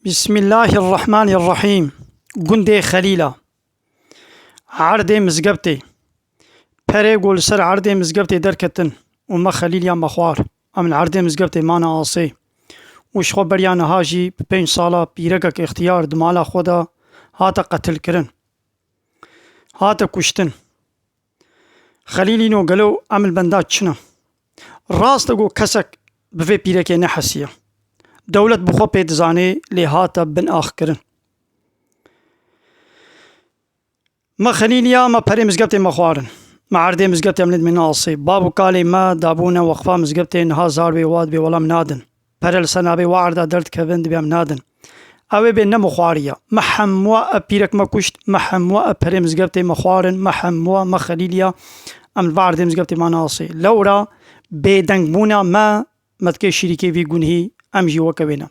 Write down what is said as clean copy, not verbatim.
بسم الله الرحمن الرحيم. گوندێ خەلیلە عەردێ مزگەوتێ پەرێ گۆل سەر عەردێ مزگەوتێ دەرکەتن ومە خەلیلیان بەخوار ئەمن عەردێ مزگەوتێ مانە ئاسێ وشخۆ بەریانە هاژی 5 ساڵە پیرەکەک اختیار دمالا خۆدا هاتە قەتلکردن هاتە کوشتن خەلیلینۆ گەلەو ئەمل بەندا چنە ڕاستە گۆ کەسێک بڤێ پیرەکێ نەحەسیە دەولەت بخۆ پێدزانێ لێ هاتە بن ئاخکردن مە خەلیلیا مە پەرێ مزگەوتێ مەخوارن مە عەردێ مزگەوتێ ئەملێت من ئاسێ باب و کالێ مە دابوونە وەخفا مزگەوتێ نها زار بێ وات بێ وەڵام نادن پەرە لەسەر نابێ وا عەردا دەردکەڤن دەبێ ئەم نادن ئەوێ بێ نەمەخواریە مە هەمووە ئە پیرەک مەکوشت مە هەمووە ئە پەرێ مزگەوتێ مەخوارن مە هەمووە مە خەلیلیا ئەم ڤە عەردێ مزگەوتێ مانە ئاسێ لەورا بێدەنگبوونە مە مەتکێ شیریکێ ڤی گونهی ئەم ژی وەکە وێنە